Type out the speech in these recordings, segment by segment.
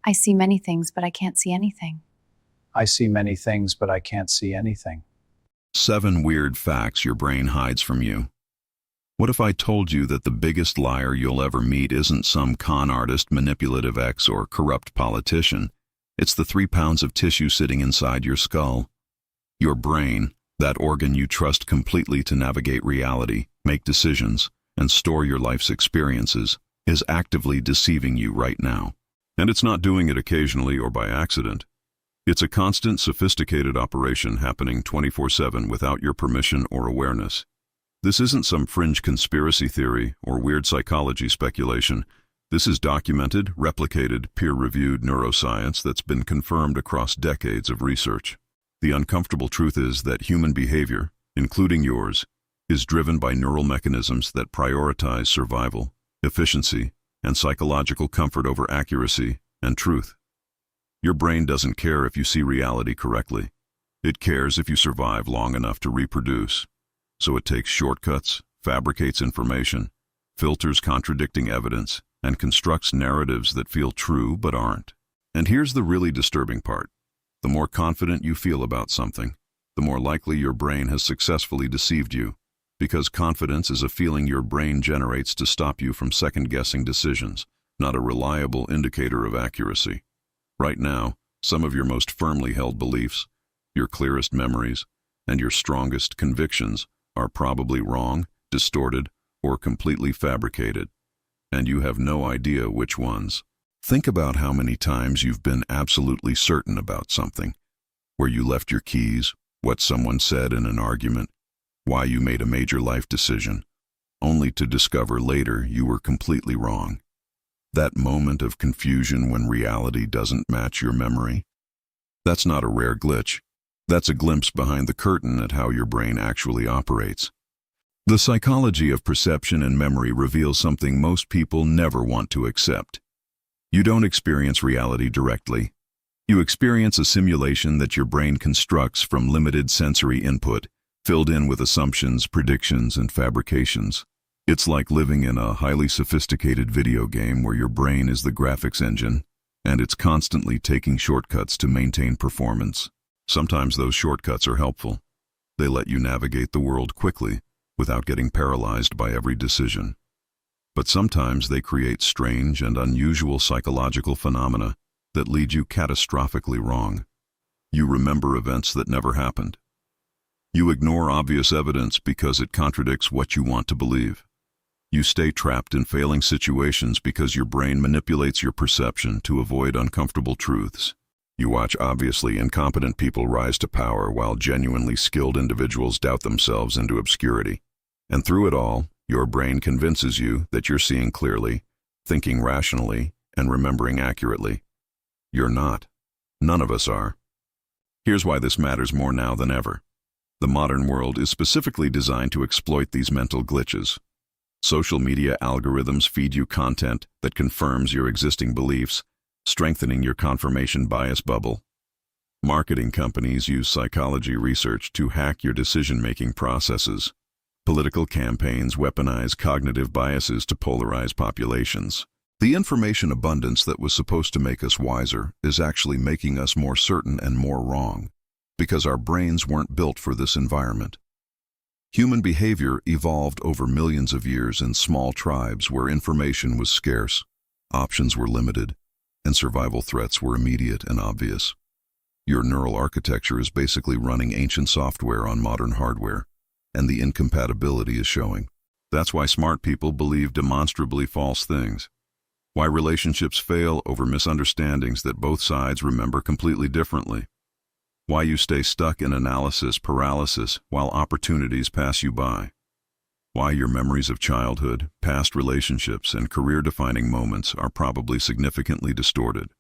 I see many things, but I can't see anything. I see many things, but I can't see anything. 7 weird facts your brain hides from you. What if I told you that the biggest liar you'll ever meet isn't some con artist, manipulative ex, or corrupt politician? It's the 3 pounds of tissue sitting inside your skull. Your brain, that organ you trust completely to navigate reality, make decisions, and store your life's experiences, is actively deceiving you right now. And it's not doing it occasionally or by accident. It's a constant, sophisticated operation happening 24/7 without your permission or awareness. This isn't some fringe conspiracy theory or weird psychology speculation. This is documented, replicated, peer-reviewed neuroscience that's been confirmed across decades of research. The uncomfortable truth is that human behavior, including yours, is driven by neural mechanisms that prioritize survival, efficiency, and psychological comfort over accuracy and truth. Your brain doesn't care if you see reality correctly. It cares if you survive long enough to reproduce. So it takes shortcuts, fabricates information, filters contradicting evidence, and constructs narratives that feel true but aren't. And here's the really disturbing part. The more confident you feel about something, the more likely your brain has successfully deceived you, because confidence is a feeling your brain generates to stop you from second-guessing decisions, not a reliable indicator of accuracy. Right now, some of your most firmly held beliefs, your clearest memories, and your strongest convictions are probably wrong, distorted, or completely fabricated, and you have no idea which ones. Think about how many times you've been absolutely certain about something, where you left your keys, what someone said in an argument, why you made a major life decision, only to discover later you were completely wrong. That moment of confusion when reality doesn't match your memory? That's not a rare glitch. That's a glimpse behind the curtain at how your brain actually operates. The psychology of perception and memory reveals something most people never want to accept. You don't experience reality directly. You experience a simulation that your brain constructs from limited sensory input, filled in with assumptions, predictions, and fabrications. It's like living in a highly sophisticated video game where your brain is the graphics engine, and it's constantly taking shortcuts to maintain performance. Sometimes those shortcuts are helpful. They let you navigate the world quickly, without getting paralyzed by every decision. But sometimes they create strange and unusual psychological phenomena that lead you catastrophically wrong. You remember events that never happened. You ignore obvious evidence because it contradicts what you want to believe. You stay trapped in failing situations because your brain manipulates your perception to avoid uncomfortable truths. You watch obviously incompetent people rise to power while genuinely skilled individuals doubt themselves into obscurity. And through it all, your brain convinces you that you're seeing clearly, thinking rationally, and remembering accurately. You're not. None of us are. Here's why this matters more now than ever. The modern world is specifically designed to exploit these mental glitches. Social media algorithms feed you content that confirms your existing beliefs, strengthening your confirmation bias bubble. Marketing companies use psychology research to hack your decision-making processes. Political campaigns weaponize cognitive biases to polarize populations. The information abundance that was supposed to make us wiser is actually making us more certain and more wrong, because our brains weren't built for this environment. Human behavior evolved over millions of years in small tribes where information was scarce, options were limited, and survival threats were immediate and obvious. Your neural architecture is basically running ancient software on modern hardware, and the incompatibility is showing. That's why smart people believe demonstrably false things. Why relationships fail over misunderstandings that both sides remember completely differently. Why you stay stuck in analysis paralysis while opportunities pass you by. Why your memories of childhood, past relationships, and career-defining moments are probably significantly distorted.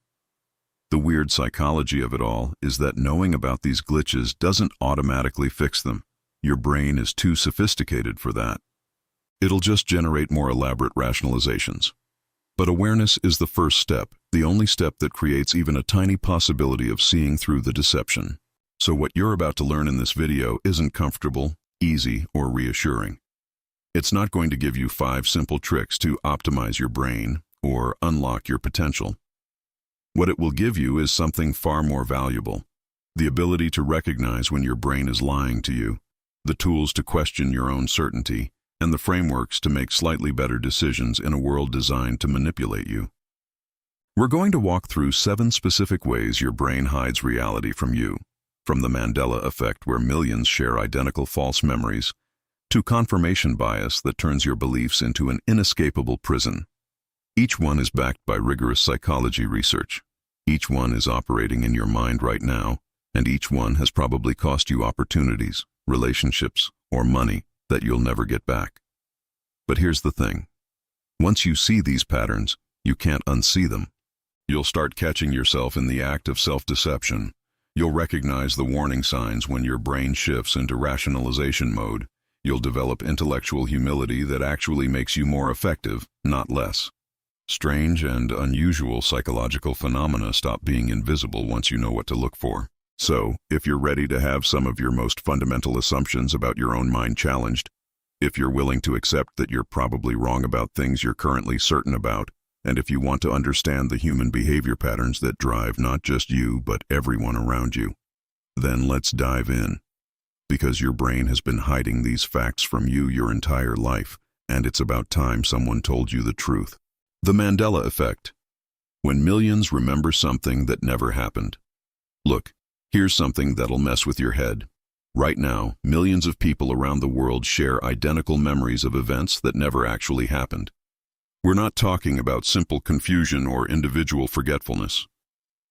The weird psychology of it all is that knowing about these glitches doesn't automatically fix them. Your brain is too sophisticated for that. It'll just generate more elaborate rationalizations. But awareness is the first step, the only step that creates even a tiny possibility of seeing through the deception. So what you're about to learn in this video isn't comfortable, easy, or reassuring. It's not going to give you 5 simple tricks to optimize your brain or unlock your potential. What it will give you is something far more valuable: the ability to recognize when your brain is lying to you, the tools to question your own certainty, and the frameworks to make slightly better decisions in a world designed to manipulate you. We're going to walk through 7 specific ways your brain hides reality from you, from the Mandela effect where millions share identical false memories, to confirmation bias that turns your beliefs into an inescapable prison. Each one is backed by rigorous psychology research. Each one is operating in your mind right now, and each one has probably cost you opportunities, relationships, or money that you'll never get back. But here's the thing. Once you see these patterns, you can't unsee them. You'll start catching yourself in the act of self-deception. You'll recognize the warning signs when your brain shifts into rationalization mode. You'll develop intellectual humility that actually makes you more effective, not less. Strange and unusual psychological phenomena stop being invisible once you know what to look for. So, if you're ready to have some of your most fundamental assumptions about your own mind challenged, if you're willing to accept that you're probably wrong about things you're currently certain about, and if you want to understand the human behavior patterns that drive not just you but everyone around you, then let's dive in. Because your brain has been hiding these facts from you your entire life, and it's about time someone told you the truth. The Mandela effect. When millions remember something that never happened. Look, here's something that'll mess with your head. Right now, millions of people around the world share identical memories of events that never actually happened. We're not talking about simple confusion or individual forgetfulness.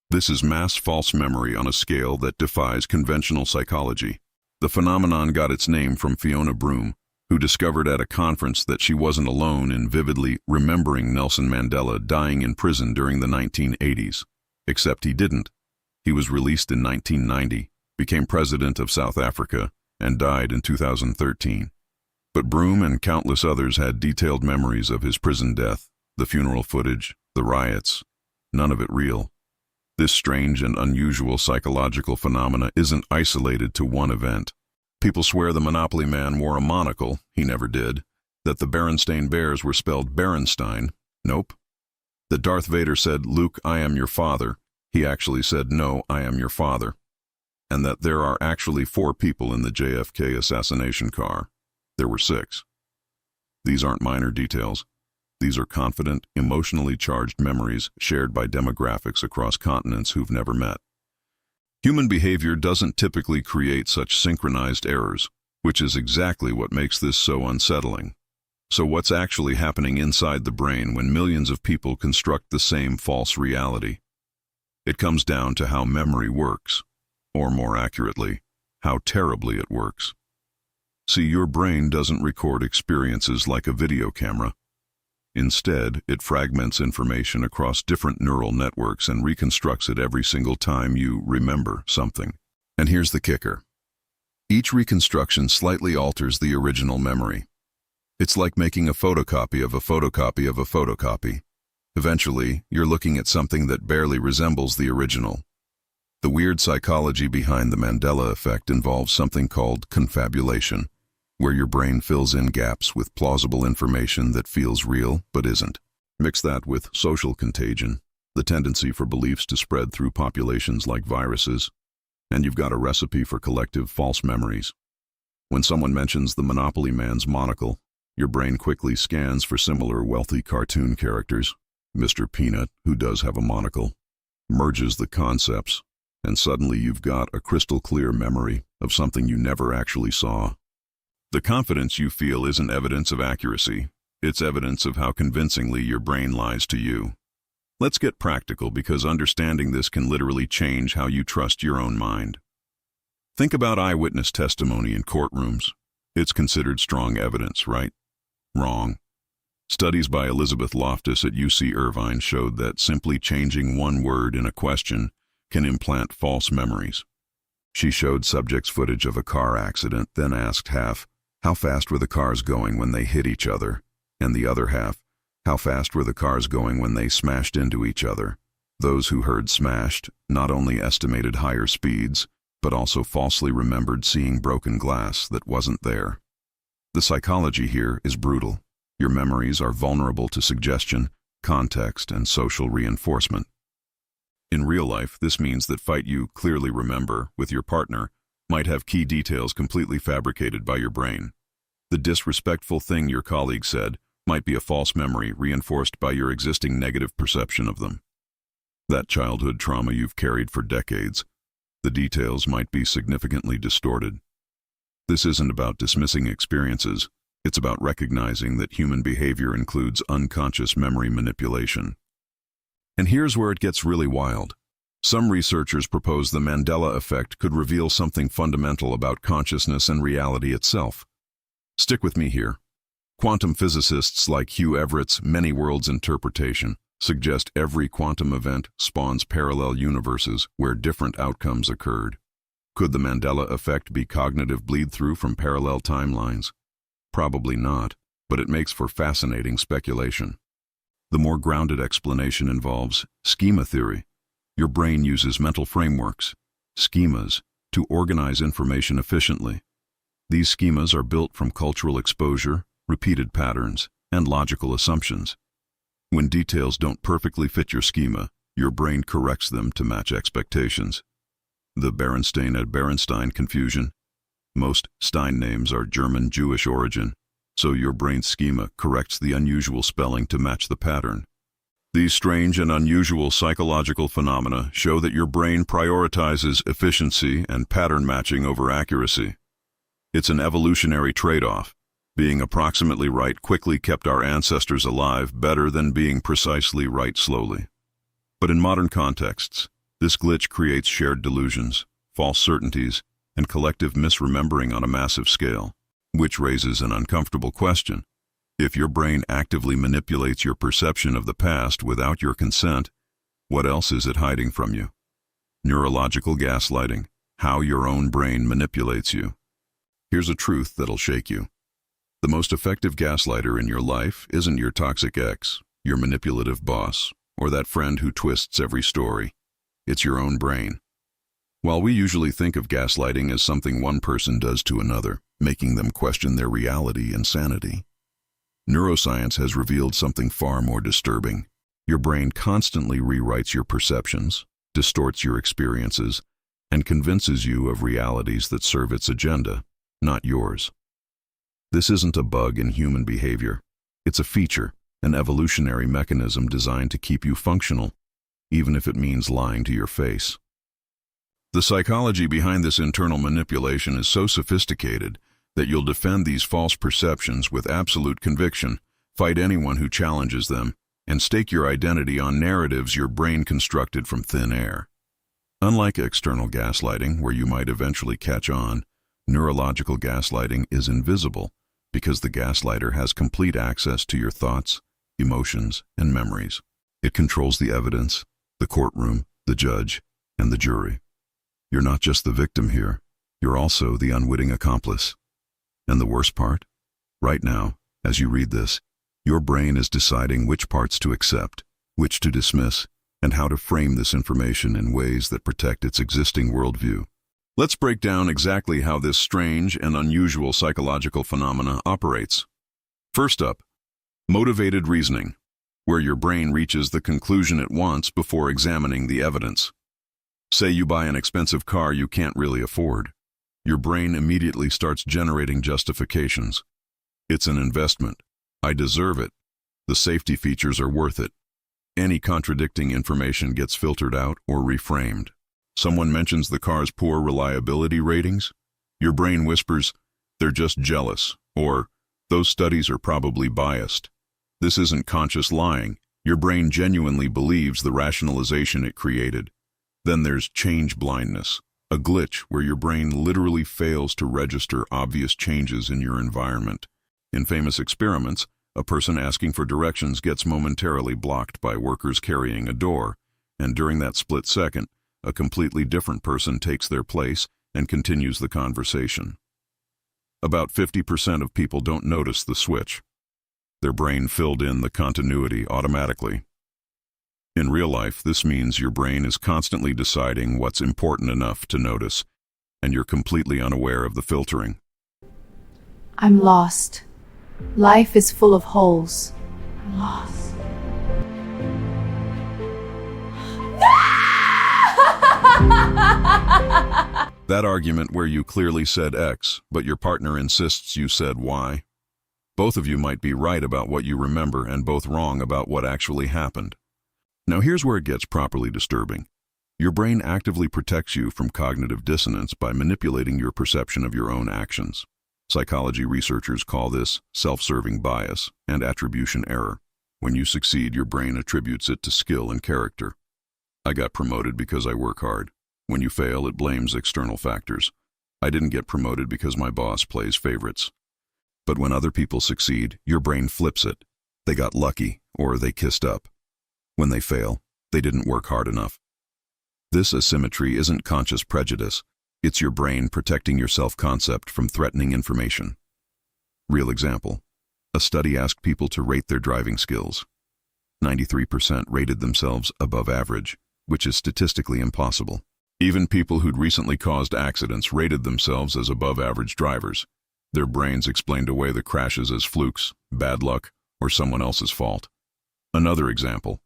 This is mass false memory on a scale that defies conventional psychology. The phenomenon got its name from Fiona Broome, who discovered at a conference that she wasn't alone in vividly remembering Nelson Mandela dying in prison during the 1980s. Except he didn't. He was released in 1990, became president of South Africa, and died in 2013. But Broome and countless others had detailed memories of his prison death, the funeral footage, the riots, none of it real. This strange and unusual psychological phenomena isn't isolated to one event. People swear the Monopoly Man wore a monocle, he never did. That the Berenstain Bears were spelled Berenstein, nope. That Darth Vader said, "Luke, I am your father," he actually said, "No, I am your father." And that there are actually 4 people in the JFK assassination car. There were 6. These aren't minor details. These are confident, emotionally charged memories shared by demographics across continents who've never met. Human behavior doesn't typically create such synchronized errors, which is exactly what makes this so unsettling. So what's actually happening inside the brain when millions of people construct the same false reality? It comes down to how memory works, or more accurately, how terribly it works. See, your brain doesn't record experiences like a video camera. Instead, it fragments information across different neural networks and reconstructs it every single time you remember something. And here's the kicker. Each reconstruction slightly alters the original memory. It's like making a photocopy of a photocopy of a photocopy. Eventually, you're looking at something that barely resembles the original. The weird psychology behind the Mandela effect involves something called confabulation, where your brain fills in gaps with plausible information that feels real but isn't. Mix that with social contagion, the tendency for beliefs to spread through populations like viruses, and you've got a recipe for collective false memories. When someone mentions the Monopoly Man's monocle, your brain quickly scans for similar wealthy cartoon characters. Mr. Peanut, who does have a monocle, merges the concepts, and suddenly you've got a crystal clear memory of something you never actually saw. The confidence you feel isn't evidence of accuracy. It's evidence of how convincingly your brain lies to you. Let's get practical, because understanding this can literally change how you trust your own mind. Think about eyewitness testimony in courtrooms. It's considered strong evidence, right? Wrong. Studies by Elizabeth Loftus at UC Irvine showed that simply changing one word in a question can implant false memories. She showed subjects footage of a car accident, then asked half, how fast were the cars going when they hit each other? And the other half, how fast were the cars going when they smashed into each other? Those who heard smashed not only estimated higher speeds, but also falsely remembered seeing broken glass that wasn't there. The psychology here is brutal. Your memories are vulnerable to suggestion, context, and social reinforcement. In real life, this means that fight you clearly remember with your partner might have key details completely fabricated by your brain. The disrespectful thing your colleague said might be a false memory reinforced by your existing negative perception of them. That childhood trauma you've carried for decades, the details might be significantly distorted. This isn't about dismissing experiences, it's about recognizing that human behavior includes unconscious memory manipulation. And here's where it gets really wild. Some researchers propose the Mandela effect could reveal something fundamental about consciousness and reality itself. Stick with me here. Quantum physicists like Hugh Everett's many worlds interpretation suggest every quantum event spawns parallel universes where different outcomes occurred. Could the Mandela effect be cognitive bleed-through from parallel timelines? Probably not, but it makes for fascinating speculation. The more grounded explanation involves schema theory. Your brain uses mental frameworks, schemas, to organize information efficiently. These schemas are built from cultural exposure, repeated patterns, and logical assumptions. When details don't perfectly fit your schema, your brain corrects them to match expectations. The Berenstain confusion. Most Stein names are German Jewish origin, so your brain's schema corrects the unusual spelling to match the pattern. These strange and unusual psychological phenomena show that your brain prioritizes efficiency and pattern matching over accuracy. It's an evolutionary trade-off. Being approximately right quickly kept our ancestors alive better than being precisely right slowly. But in modern contexts, this glitch creates shared delusions, false certainties, and collective misremembering on a massive scale, which raises an uncomfortable question. If your brain actively manipulates your perception of the past without your consent, what else is it hiding from you? Neurological gaslighting, how your own brain manipulates you. Here's a truth that'll shake you. The most effective gaslighter in your life isn't your toxic ex, your manipulative boss, or that friend who twists every story. It's your own brain. While we usually think of gaslighting as something one person does to another, making them question their reality and sanity, neuroscience has revealed something far more disturbing. Your brain constantly rewrites your perceptions, distorts your experiences, and convinces you of realities that serve its agenda, not yours. This isn't a bug in human behavior. It's a feature, an evolutionary mechanism designed to keep you functional, even if it means lying to your face. The psychology behind this internal manipulation is so sophisticated that you'll defend these false perceptions with absolute conviction, fight anyone who challenges them, and stake your identity on narratives your brain constructed from thin air. Unlike external gaslighting, where you might eventually catch on, neurological gaslighting is invisible because the gaslighter has complete access to your thoughts, emotions, and memories. It controls the evidence, the courtroom, the judge, and the jury. You're not just the victim here, you're also the unwitting accomplice. And the worst part? Right now, as you read this, your brain is deciding which parts to accept, which to dismiss, and how to frame this information in ways that protect its existing worldview. Let's break down exactly how this strange and unusual psychological phenomena operates. First up, motivated reasoning, where your brain reaches the conclusion it wants before examining the evidence. Say you buy an expensive car you can't really afford. Your brain immediately starts generating justifications. It's an investment. I deserve it. The safety features are worth it. Any contradicting information gets filtered out or reframed. Someone mentions the car's poor reliability ratings. Your brain whispers, they're just jealous, or those studies are probably biased. This isn't conscious lying. Your brain genuinely believes the rationalization it created. Then there's change blindness, a glitch where your brain literally fails to register obvious changes in your environment. In famous experiments, a person asking for directions gets momentarily blocked by workers carrying a door, and during that split second, a completely different person takes their place and continues the conversation. About 50% of people don't notice the switch. Their brain filled in the continuity automatically. In real life, this means your brain is constantly deciding what's important enough to notice, and you're completely unaware of the filtering. I'm lost. Life is full of holes. I'm lost. That argument where you clearly said X, but your partner insists you said Y. Both of you might be right about what you remember and both wrong about what actually happened. Now here's where it gets properly disturbing. Your brain actively protects you from cognitive dissonance by manipulating your perception of your own actions. Psychology researchers call this self-serving bias and attribution error. When you succeed, your brain attributes it to skill and character. I got promoted because I work hard. When you fail, it blames external factors. I didn't get promoted because my boss plays favorites. But when other people succeed, your brain flips it. They got lucky, or they kissed up. When they fail, they didn't work hard enough. This asymmetry isn't conscious prejudice. It's your brain protecting your self-concept from threatening information. Real example. A study asked people to rate their driving skills. 93% rated themselves above average, which is statistically impossible. Even people who'd recently caused accidents rated themselves as above average drivers. Their brains explained away the crashes as flukes, bad luck, or someone else's fault. Another example.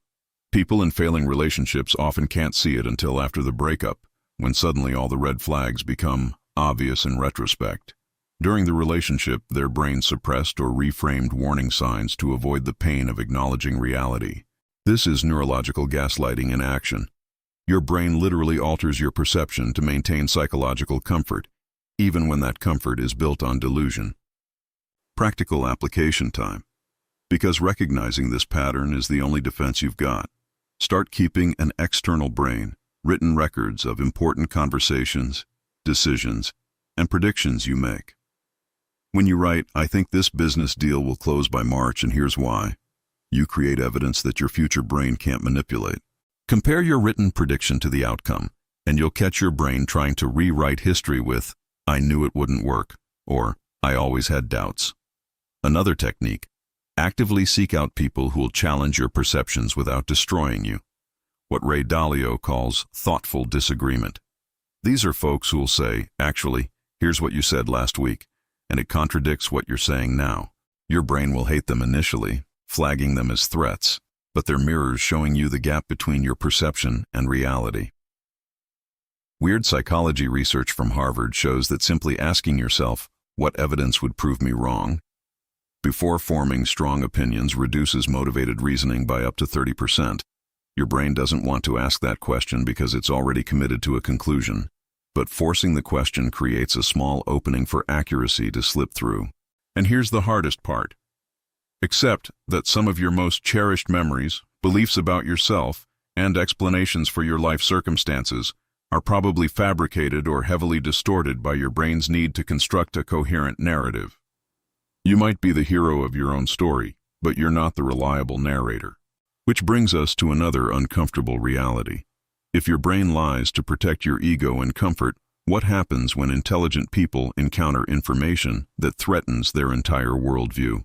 People in failing relationships often can't see it until after the breakup, when suddenly all the red flags become obvious in retrospect. During the relationship, their brain suppressed or reframed warning signs to avoid the pain of acknowledging reality. This is neurological gaslighting in action. Your brain literally alters your perception to maintain psychological comfort, even when that comfort is built on delusion. Practical application time. Because recognizing this pattern is the only defense you've got. Start keeping an external brain, written records of important conversations, decisions, and predictions you make. When you write, "I think this business deal will close by March and here's why," you create evidence that your future brain can't manipulate. Compare your written prediction to the outcome, and you'll catch your brain trying to rewrite history with, "I knew it wouldn't work," or "I always had doubts." Another technique. Actively seek out people who will challenge your perceptions without destroying you. What Ray Dalio calls thoughtful disagreement. These are folks who will say, "Actually, here's what you said last week, and it contradicts what you're saying now." Your brain will hate them initially, flagging them as threats, but they're mirrors showing you the gap between your perception and reality. Weird psychology research from Harvard shows that simply asking yourself, "What evidence would prove me wrong?" before forming strong opinions reduces motivated reasoning by up to 30%. Your brain doesn't want to ask that question because it's already committed to a conclusion, but forcing the question creates a small opening for accuracy to slip through. And here's the hardest part. Accept that some of your most cherished memories, beliefs about yourself, and explanations for your life circumstances are probably fabricated or heavily distorted by your brain's need to construct a coherent narrative. You might be the hero of your own story, but you're not the reliable narrator. Which brings us to another uncomfortable reality. If your brain lies to protect your ego and comfort, what happens when intelligent people encounter information that threatens their entire worldview?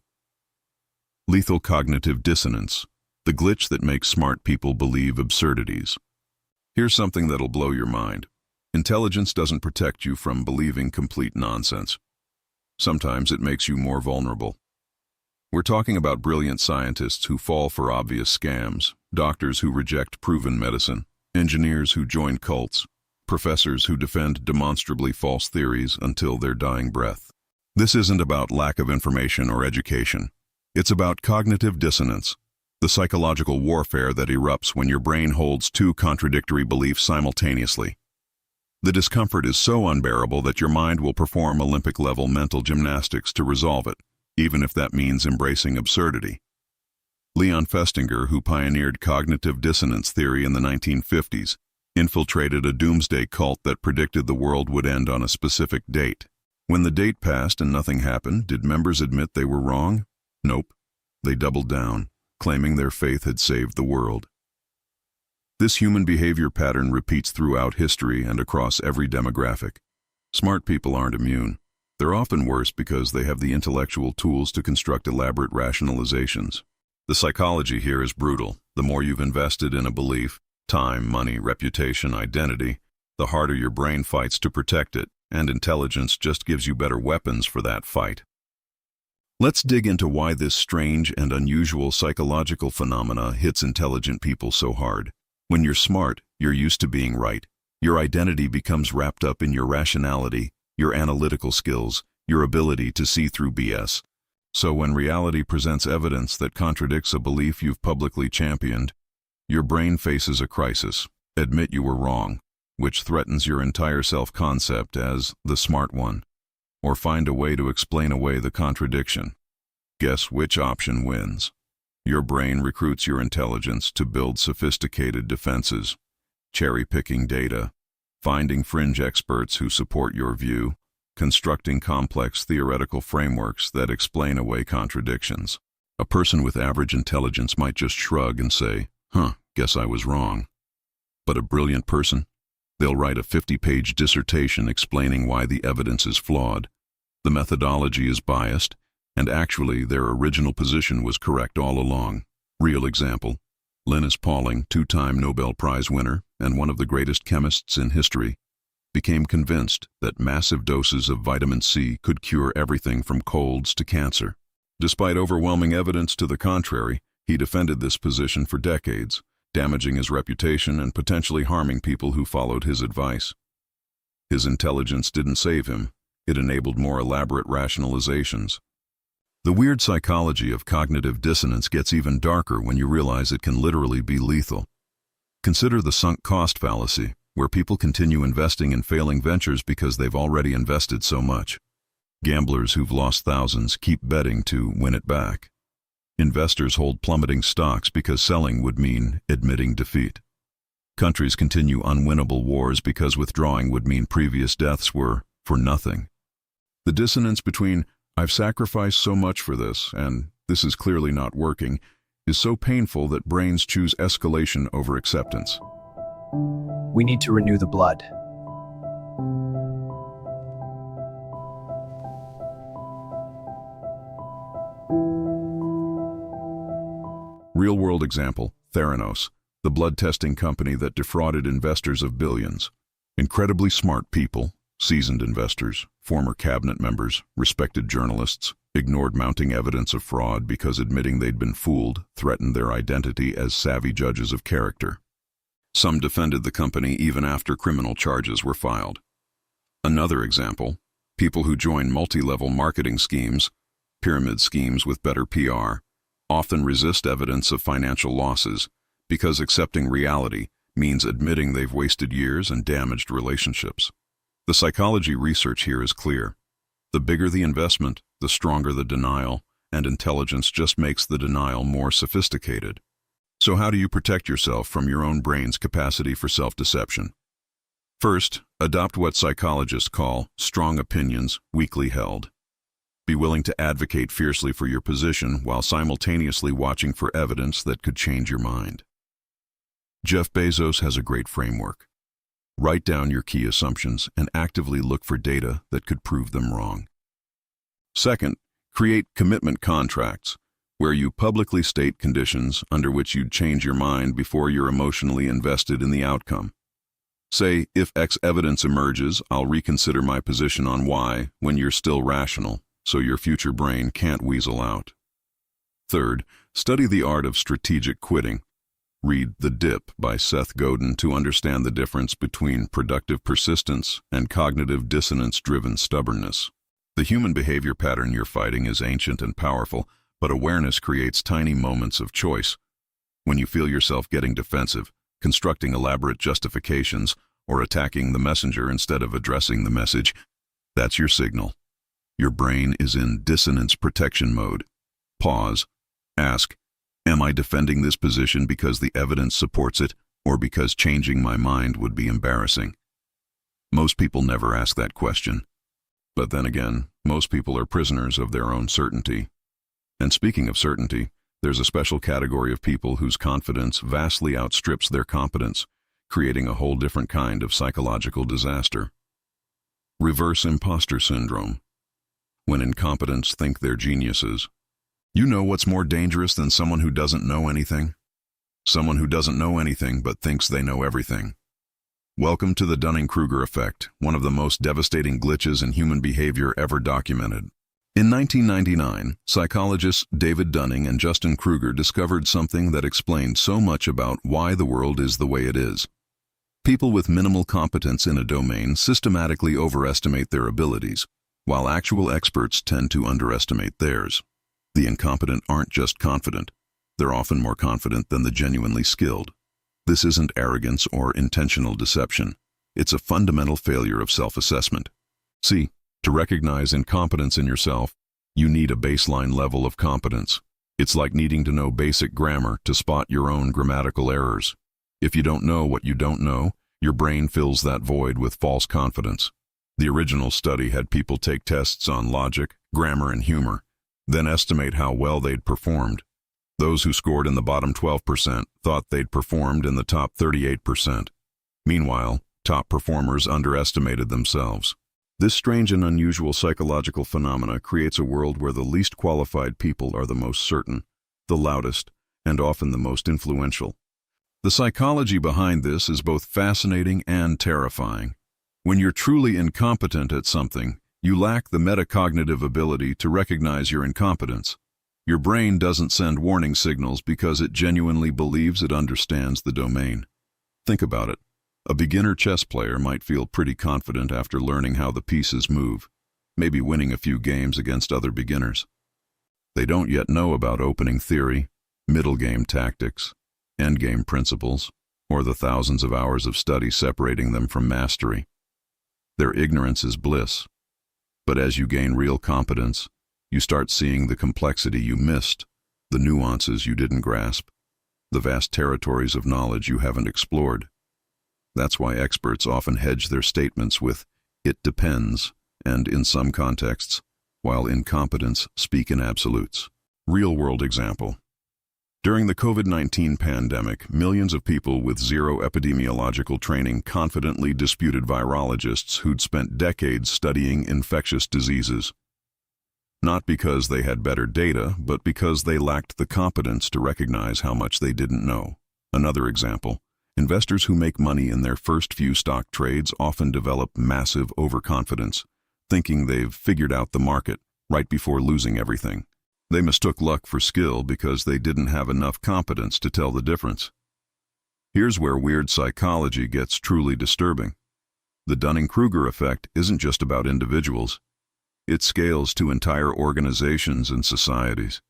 Lethal cognitive dissonance, the glitch that makes smart people believe absurdities. Here's something that'll blow your mind. Intelligence doesn't protect you from believing complete nonsense. Sometimes it makes you more vulnerable. We're talking about brilliant scientists who fall for obvious scams, doctors who reject proven medicine, engineers who join cults, professors who defend demonstrably false theories until their dying breath. This isn't about lack of information or education. It's about cognitive dissonance, the psychological warfare that erupts when your brain holds two contradictory beliefs simultaneously. The discomfort is so unbearable that your mind will perform Olympic-level mental gymnastics to resolve it, even if that means embracing absurdity. Leon Festinger, who pioneered cognitive dissonance theory in the 1950s, infiltrated a doomsday cult that predicted the world would end on a specific date. When the date passed and nothing happened, did members admit they were wrong? Nope. They doubled down, claiming their faith had saved the world. This human behavior pattern repeats throughout history and across every demographic. Smart people aren't immune. They're often worse because they have the intellectual tools to construct elaborate rationalizations. The psychology here is brutal. The more you've invested in a belief, time, money, reputation, identity, the harder your brain fights to protect it, and intelligence just gives you better weapons for that fight. Let's dig into why this strange and unusual psychological phenomena hits intelligent people so hard. When you're smart, you're used to being right. Your identity becomes wrapped up in your rationality, your analytical skills, your ability to see through BS. So when reality presents evidence that contradicts a belief you've publicly championed, your brain faces a crisis. Admit you were wrong, which threatens your entire self-concept as the smart one, or find a way to explain away the contradiction. Guess which option wins? Your brain recruits your intelligence to build sophisticated defenses, cherry-picking data, finding fringe experts who support your view, constructing complex theoretical frameworks that explain away contradictions. A person with average intelligence might just shrug and say, guess I was wrong. But a brilliant person? They'll write a 50-page dissertation explaining why the evidence is flawed, the methodology is biased, and actually their original position was correct all along. Real example, Linus Pauling, two-time Nobel Prize winner and one of the greatest chemists in history, became convinced that massive doses of vitamin C could cure everything from colds to cancer. Despite overwhelming evidence to the contrary, he defended this position for decades, damaging his reputation and potentially harming people who followed his advice. His intelligence didn't save him, it enabled more elaborate rationalizations. The weird psychology of cognitive dissonance gets even darker when you realize it can literally be lethal. Consider the sunk cost fallacy, where people continue investing in failing ventures because they've already invested so much. Gamblers who've lost thousands keep betting to win it back. Investors hold plummeting stocks because selling would mean admitting defeat. Countries continue unwinnable wars because withdrawing would mean previous deaths were for nothing. The dissonance between "I've sacrificed so much for this" and "this is clearly not working" is so painful that brains choose escalation over acceptance. We need to renew the blood. Real-world example, Theranos, the blood testing company that defrauded investors of billions. Incredibly smart people, seasoned investors, former cabinet members, respected journalists, ignored mounting evidence of fraud because admitting they'd been fooled threatened their identity as savvy judges of character. Some defended the company even after criminal charges were filed. Another example, people who join multi-level marketing schemes, pyramid schemes with better PR, often resist evidence of financial losses because accepting reality means admitting they've wasted years and damaged relationships. The psychology research here is clear. The bigger the investment, the stronger the denial, and intelligence just makes the denial more sophisticated. So how do you protect yourself from your own brain's capacity for self-deception? First, adopt what psychologists call strong opinions weakly held. Be willing to advocate fiercely for your position while simultaneously watching for evidence that could change your mind. Jeff Bezos has a great framework. Write down your key assumptions and actively look for data that could prove them wrong. Second, create commitment contracts, where you publicly state conditions under which you'd change your mind before you're emotionally invested in the outcome. Say, if X evidence emerges, I'll reconsider my position on Y when you're still rational, so your future brain can't weasel out. Third, study the art of strategic quitting. Read The Dip by Seth Godin to understand the difference between productive persistence and cognitive dissonance-driven stubbornness. The human behavior pattern you're fighting is ancient and powerful, but awareness creates tiny moments of choice. When you feel yourself getting defensive, constructing elaborate justifications, or attacking the messenger instead of addressing the message, that's your signal. Your brain is in dissonance protection mode. Pause. Ask, am I defending this position because the evidence supports it, or because changing my mind would be embarrassing? Most people never ask that question. But then again, most people are prisoners of their own certainty. And speaking of certainty, there's a special category of people whose confidence vastly outstrips their competence, creating a whole different kind of psychological disaster. Reverse imposter syndrome. When incompetents think they're geniuses. You know what's more dangerous than someone who doesn't know anything? Someone who doesn't know anything but thinks they know everything. Welcome to the Dunning-Kruger effect, one of the most devastating glitches in human behavior ever documented. In 1999, psychologists David Dunning and Justin Kruger discovered something that explained so much about why the world is the way it is. People with minimal competence in a domain systematically overestimate their abilities, while actual experts tend to underestimate theirs. The incompetent aren't just confident. They're often more confident than the genuinely skilled. This isn't arrogance or intentional deception. It's a fundamental failure of self-assessment. See, to recognize incompetence in yourself, you need a baseline level of competence. It's like needing to know basic grammar to spot your own grammatical errors. If you don't know what you don't know, your brain fills that void with false confidence. The original study had people take tests on logic, grammar, and humor, then estimate how well they'd performed. Those who scored in the bottom 12% thought they'd performed in the top 38%. Meanwhile, top performers underestimated themselves. This strange and unusual psychological phenomena creates a world where the least qualified people are the most certain, the loudest, and often the most influential. The psychology behind this is both fascinating and terrifying. When you're truly incompetent at something, you lack the metacognitive ability to recognize your incompetence. Your brain doesn't send warning signals because it genuinely believes it understands the domain. Think about it. A beginner chess player might feel pretty confident after learning how the pieces move, maybe winning a few games against other beginners. They don't yet know about opening theory, middle game tactics, endgame principles, or the thousands of hours of study separating them from mastery. Their ignorance is bliss. But as you gain real competence, you start seeing the complexity you missed, the nuances you didn't grasp, the vast territories of knowledge you haven't explored. That's why experts often hedge their statements with "it depends," and in some contexts, while incompetents speak in absolutes. Real-world example. During the COVID-19 pandemic, millions of people with zero epidemiological training confidently disputed virologists who'd spent decades studying infectious diseases. Not because they had better data, but because they lacked the competence to recognize how much they didn't know. Another example. Investors who make money in their first few stock trades often develop massive overconfidence, thinking they've figured out the market right before losing everything. They mistook luck for skill because they didn't have enough competence to tell the difference. Here's where weird psychology gets truly disturbing. The Dunning-Kruger effect isn't just about individuals. It scales to entire organizations and societies.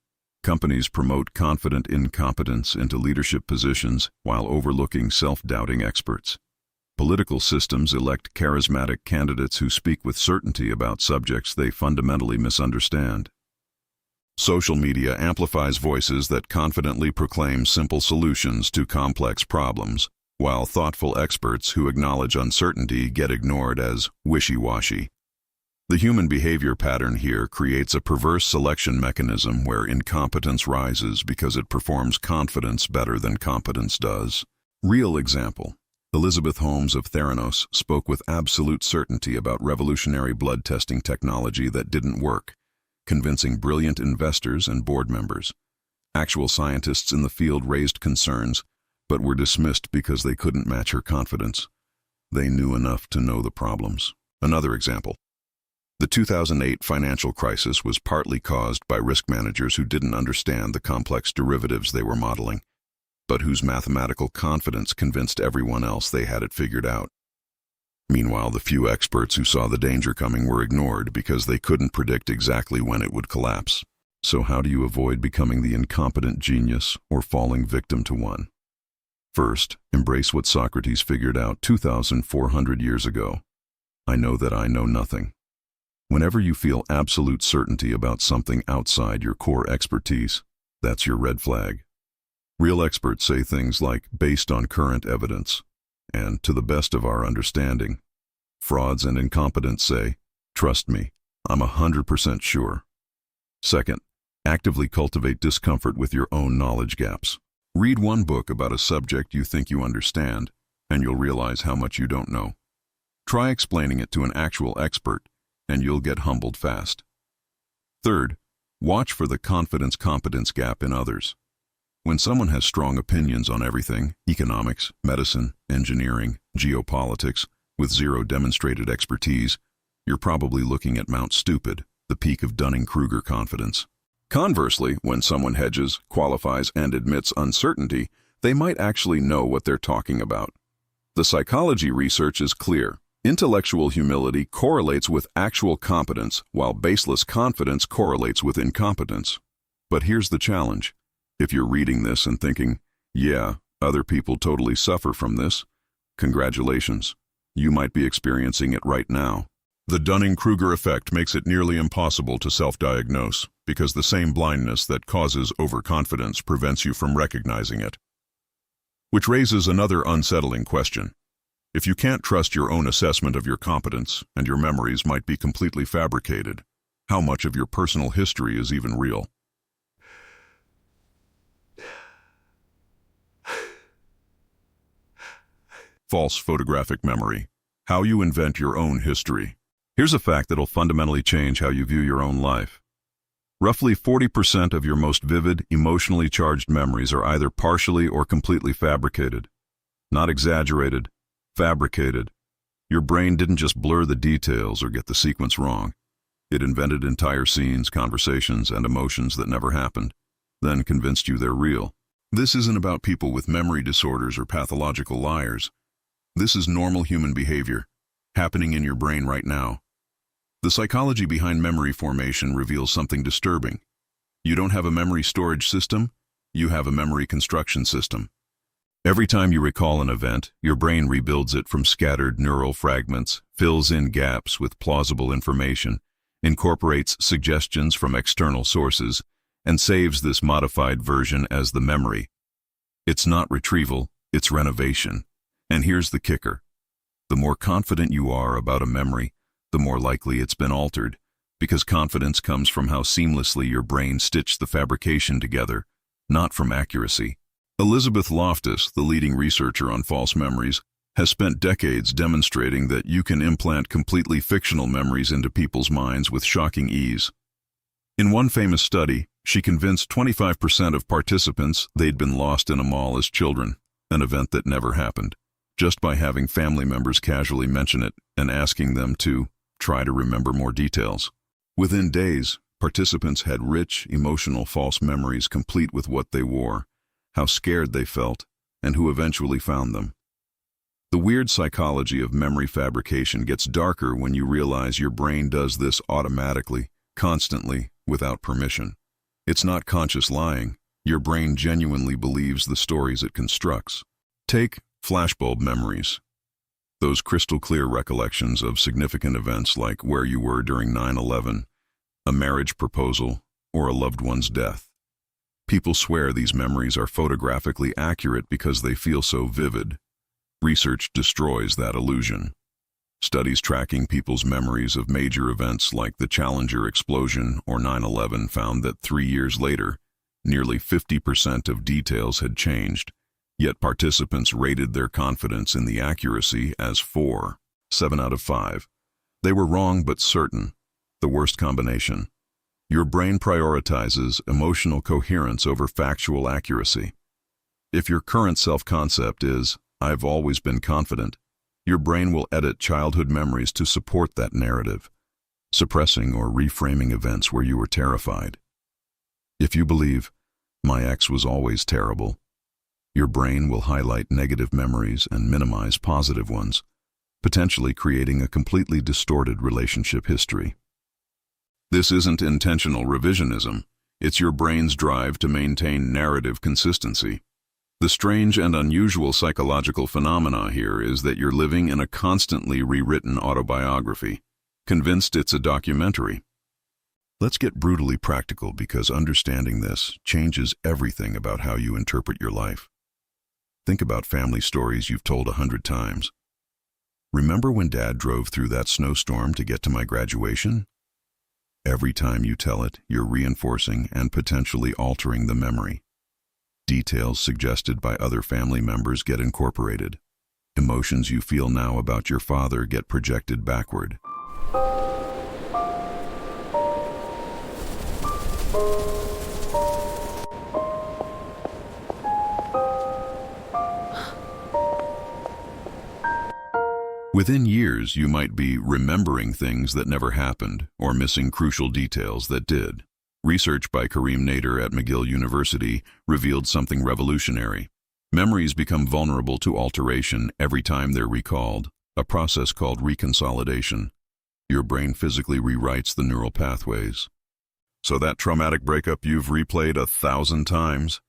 Companies promote confident incompetence into leadership positions while overlooking self-doubting experts. Political systems elect charismatic candidates who speak with certainty about subjects they fundamentally misunderstand. Social media amplifies voices that confidently proclaim simple solutions to complex problems, while thoughtful experts who acknowledge uncertainty get ignored as wishy-washy. The human behavior pattern here creates a perverse selection mechanism where incompetence rises because it performs confidence better than competence does. Real example. Elizabeth Holmes of Theranos spoke with absolute certainty about revolutionary blood testing technology that didn't work, convincing brilliant investors and board members. Actual scientists in the field raised concerns, but were dismissed because they couldn't match her confidence. They knew enough to know the problems. Another example. The 2008 financial crisis was partly caused by risk managers who didn't understand the complex derivatives they were modeling, but whose mathematical confidence convinced everyone else they had it figured out. Meanwhile, the few experts who saw the danger coming were ignored because they couldn't predict exactly when it would collapse. So how do you avoid becoming the incompetent genius or falling victim to one? First, embrace what Socrates figured out 2,400 years ago. I know that I know nothing. Whenever you feel absolute certainty about something outside your core expertise, that's your red flag. Real experts say things like, based on current evidence, and to the best of our understanding. Frauds and incompetents say, trust me, I'm 100% sure. Second, actively cultivate discomfort with your own knowledge gaps. Read one book about a subject you think you understand, and you'll realize how much you don't know. Try explaining it to an actual expert, and you'll get humbled fast. Third, watch for the confidence-competence gap in others. When someone has strong opinions on everything, economics, medicine, engineering, geopolitics, with zero demonstrated expertise, you're probably looking at Mount Stupid, the peak of Dunning-Kruger confidence. Conversely, when someone hedges, qualifies, and admits uncertainty, they might actually know what they're talking about. The psychology research is clear. Intellectual humility correlates with actual competence, while baseless confidence correlates with incompetence. But here's the challenge. If you're reading this and thinking, yeah, other people totally suffer from this, congratulations. You might be experiencing it right now. The Dunning-Kruger effect makes it nearly impossible to self-diagnose, because the same blindness that causes overconfidence prevents you from recognizing it. Which raises another unsettling question. If you can't trust your own assessment of your competence, and your memories might be completely fabricated, how much of your personal history is even real? False photographic memory. How you invent your own history. Here's a fact that'll fundamentally change how you view your own life. Roughly 40% of your most vivid, emotionally charged memories are either partially or completely fabricated. Not exaggerated, fabricated. Your brain didn't just blur the details or get the sequence wrong. It invented entire scenes, conversations, and emotions that never happened, then convinced you they're real. This isn't about people with memory disorders or pathological liars. This is normal human behavior, happening in your brain right now. The psychology behind memory formation reveals something disturbing. You don't have a memory storage system, you have a memory construction system. Every time you recall an event, your brain rebuilds it from scattered neural fragments, fills in gaps with plausible information, incorporates suggestions from external sources, and saves this modified version as the memory. It's not retrieval, it's renovation. And here's the kicker. The more confident you are about a memory, the more likely it's been altered, because confidence comes from how seamlessly your brain stitched the fabrication together, not from accuracy. Elizabeth Loftus, the leading researcher on false memories, has spent decades demonstrating that you can implant completely fictional memories into people's minds with shocking ease. In one famous study, she convinced 25% of participants they'd been lost in a mall as children, an event that never happened, just by having family members casually mention it and asking them to try to remember more details. Within days, participants had rich, emotional false memories complete with what they wore, how scared they felt, and who eventually found them. The weird psychology of memory fabrication gets darker when you realize your brain does this automatically, constantly, without permission. It's not conscious lying. Your brain genuinely believes the stories it constructs. Take flashbulb memories. Those crystal clear recollections of significant events like where you were during 9/11, a marriage proposal, or a loved one's death. People swear these memories are photographically accurate because they feel so vivid. Research destroys that illusion. Studies tracking people's memories of major events like the Challenger explosion or 9/11 found that 3 years later, nearly 50% of details had changed, yet participants rated their confidence in the accuracy as 4, 7 out of 5. They were wrong but certain, the worst combination. Your brain prioritizes emotional coherence over factual accuracy. If your current self-concept is, "I've always been confident," your brain will edit childhood memories to support that narrative, suppressing or reframing events where you were terrified. If you believe, "My ex was always terrible," your brain will highlight negative memories and minimize positive ones, potentially creating a completely distorted relationship history. This isn't intentional revisionism, it's your brain's drive to maintain narrative consistency. The strange and unusual psychological phenomena here is that you're living in a constantly rewritten autobiography, convinced it's a documentary. Let's get brutally practical because understanding this changes everything about how you interpret your life. Think about family stories you've told 100 times. Remember when Dad drove through that snowstorm to get to my graduation? Every time you tell it, you're reinforcing and potentially altering the memory. Details suggested by other family members get incorporated. Emotions you feel now about your father get projected backward. Within years, you might be remembering things that never happened or missing crucial details that did. Research by Kareem Nader at McGill University revealed something revolutionary. Memories become vulnerable to alteration every time they're recalled, a process called reconsolidation. Your brain physically rewrites the neural pathways. So that traumatic breakup you've replayed 1,000 times,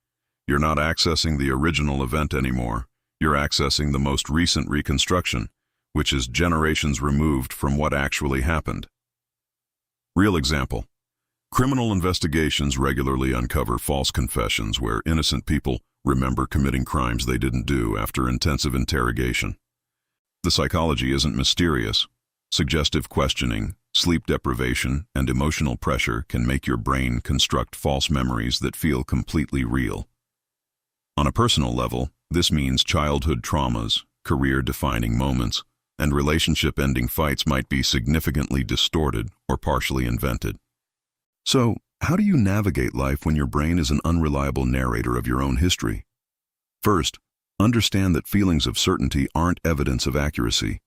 you're not accessing the original event anymore. You're accessing the most recent reconstruction, which is generations removed from what actually happened. Real example. Criminal investigations regularly uncover false confessions where innocent people remember committing crimes they didn't do after intensive interrogation. The psychology isn't mysterious. Suggestive questioning, sleep deprivation, and emotional pressure can make your brain construct false memories that feel completely real. On a personal level, this means childhood traumas, career-defining moments, and relationship-ending fights might be significantly distorted or partially invented. So, how do you navigate life when your brain is an unreliable narrator of your own history? First, understand that feelings of certainty aren't evidence of accuracy.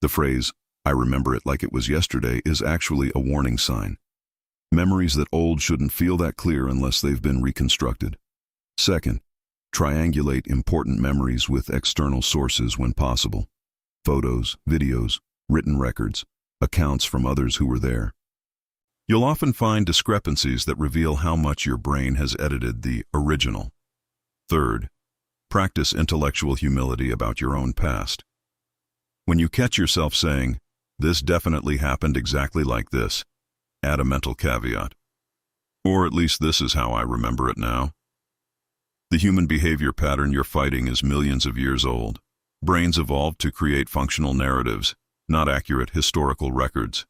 The phrase, "I remember it like it was yesterday," is actually a warning sign. Memories that old shouldn't feel that clear unless they've been reconstructed. Second, triangulate important memories with external sources when possible. Photos, videos, written records, accounts from others who were there. You'll often find discrepancies that reveal how much your brain has edited the original. Third, practice intellectual humility about your own past. When you catch yourself saying, "This definitely happened exactly like this," add a mental caveat. Or at least this is how I remember it now. The human behavior pattern you're fighting is millions of years old. Brains evolved to create functional narratives, not accurate historical records.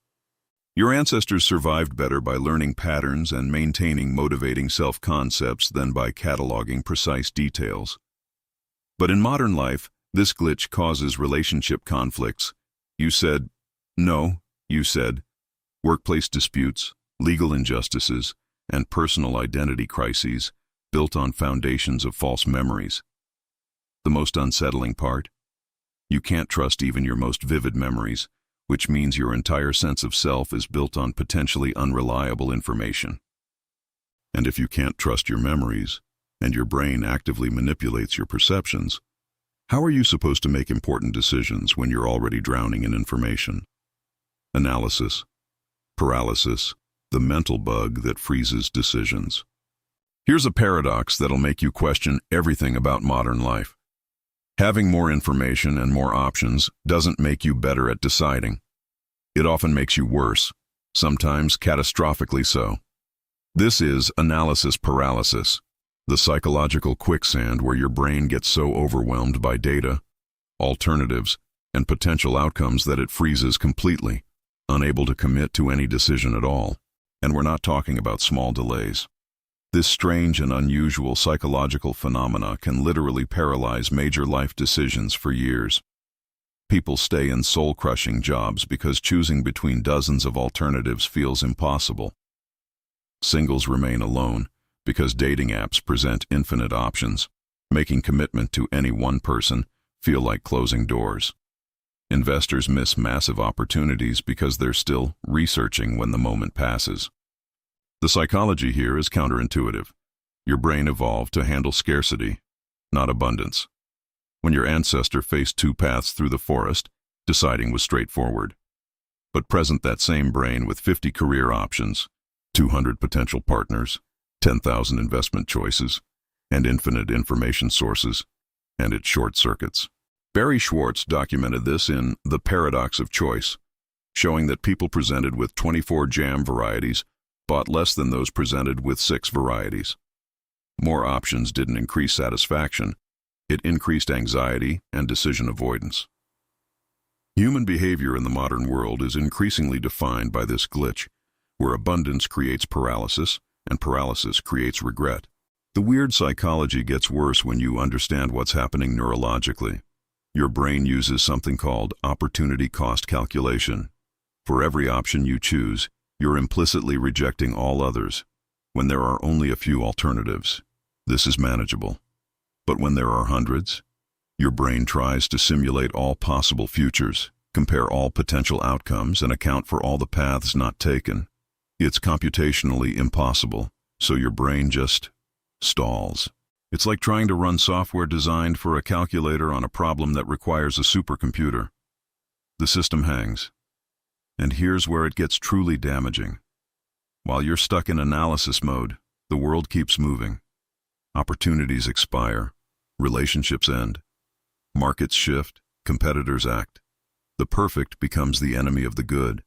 Your ancestors survived better by learning patterns and maintaining motivating self-concepts than by cataloging precise details. But in modern life, this glitch causes relationship conflicts. You said, no, you said, workplace disputes, legal injustices, and personal identity crises built on foundations of false memories. The most unsettling part? You can't trust even your most vivid memories, which means your entire sense of self is built on potentially unreliable information. And if you can't trust your memories, and your brain actively manipulates your perceptions, how are you supposed to make important decisions when you're already drowning in information? Analysis, paralysis, the mental bug that freezes decisions. Here's a paradox that'll make you question everything about modern life. Having more information and more options doesn't make you better at deciding. It often makes you worse, sometimes catastrophically so. This is analysis paralysis, the psychological quicksand where your brain gets so overwhelmed by data, alternatives, and potential outcomes that it freezes completely, unable to commit to any decision at all. And we're not talking about small delays. This strange and unusual psychological phenomena can literally paralyze major life decisions for years. People stay in soul-crushing jobs because choosing between dozens of alternatives feels impossible. Singles remain alone because dating apps present infinite options, making commitment to any one person feel like closing doors. Investors miss massive opportunities because they're still researching when the moment passes. The psychology here is counterintuitive. Your brain evolved to handle scarcity, not abundance. When your ancestor faced two paths through the forest, deciding was straightforward. But present that same brain with 50 career options, 200 potential partners, 10,000 investment choices, and infinite information sources, and it short circuits. Barry Schwartz documented this in The Paradox of Choice, showing that people presented with 24 jam varieties bought less than those presented with 6 varieties. More options didn't increase satisfaction, it increased anxiety and decision avoidance. Human behavior in the modern world is increasingly defined by this glitch, where abundance creates paralysis, and paralysis creates regret. The weird psychology gets worse when you understand what's happening neurologically. Your brain uses something called opportunity cost calculation. For every option you choose, you're implicitly rejecting all others. When there are only a few alternatives, this is manageable. But when there are hundreds, your brain tries to simulate all possible futures, compare all potential outcomes, and account for all the paths not taken. It's computationally impossible, so your brain just stalls. It's like trying to run software designed for a calculator on a problem that requires a supercomputer. The system hangs. And here's where it gets truly damaging. While you're stuck in analysis mode, the world keeps moving. Opportunities expire, relationships end, markets shift, competitors act. The perfect becomes the enemy of the good,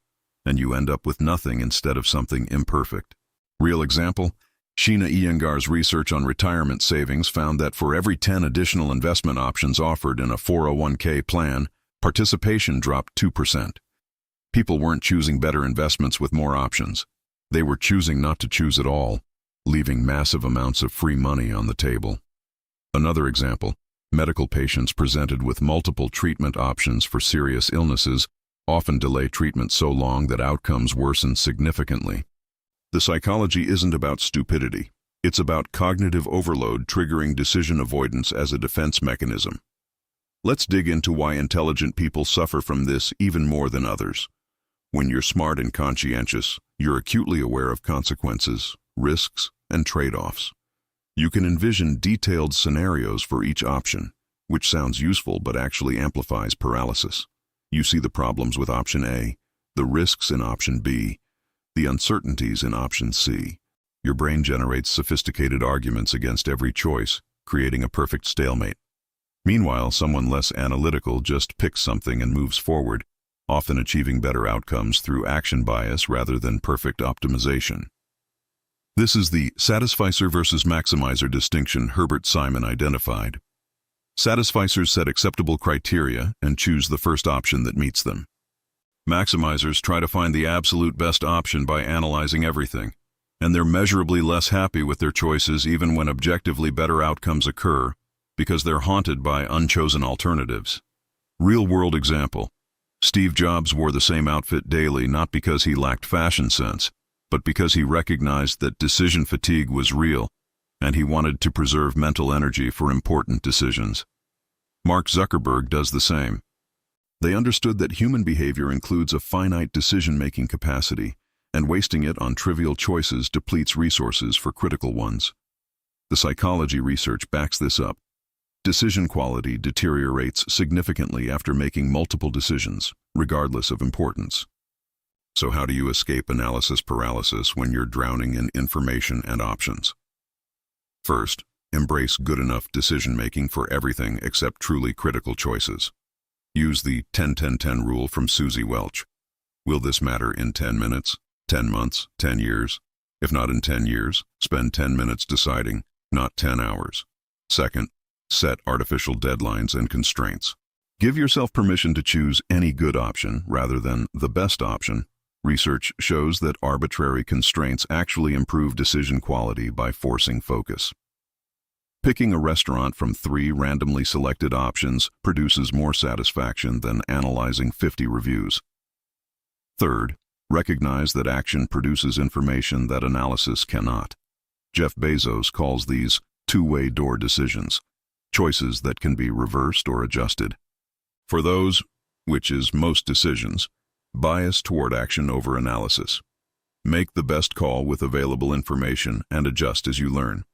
and you end up with nothing instead of something imperfect. Real example, Sheena Iyengar's research on retirement savings found that for every 10 additional investment options offered in a 401k plan, participation dropped 2%. People weren't choosing better investments with more options. They were choosing not to choose at all, leaving massive amounts of free money on the table. Another example, medical patients presented with multiple treatment options for serious illnesses often delay treatment so long that outcomes worsen significantly. The psychology isn't about stupidity. It's about cognitive overload triggering decision avoidance as a defense mechanism. Let's dig into why intelligent people suffer from this even more than others. When you're smart and conscientious, you're acutely aware of consequences, risks, and trade-offs. You can envision detailed scenarios for each option, which sounds useful but actually amplifies paralysis. You see the problems with option A, the risks in option B, the uncertainties in option C. Your brain generates sophisticated arguments against every choice, creating a perfect stalemate. Meanwhile, someone less analytical just picks something and moves forward, often achieving better outcomes through action bias rather than perfect optimization. This is the satisficer versus maximizer distinction Herbert Simon identified. Satisficers set acceptable criteria and choose the first option that meets them. Maximizers try to find the absolute best option by analyzing everything, and they're measurably less happy with their choices even when objectively better outcomes occur because they're haunted by unchosen alternatives. Real-world example. Steve Jobs wore the same outfit daily not because he lacked fashion sense, but because he recognized that decision fatigue was real, and he wanted to preserve mental energy for important decisions. Mark Zuckerberg does the same. They understood that human behavior includes a finite decision-making capacity, and wasting it on trivial choices depletes resources for critical ones. The psychology research backs this up. Decision quality deteriorates significantly after making multiple decisions, regardless of importance. So how do you escape analysis paralysis when you're drowning in information and options? First, embrace good enough decision-making for everything except truly critical choices. Use the 10-10-10 rule from Susie Welch. Will this matter in 10 minutes, 10 months, 10 years? If not in 10 years, spend 10 minutes deciding, not 10 hours. Second, set artificial deadlines and constraints. Give yourself permission to choose any good option rather than the best option. Research shows that arbitrary constraints actually improve decision quality by forcing focus. Picking a restaurant from 3 randomly selected options produces more satisfaction than analyzing 50 reviews. Third, recognize that action produces information that analysis cannot. Jeff Bezos calls these two-way door decisions, choices that can be reversed or adjusted. For those, which is most decisions, bias toward action over analysis. Make the best call with available information and adjust as you learn.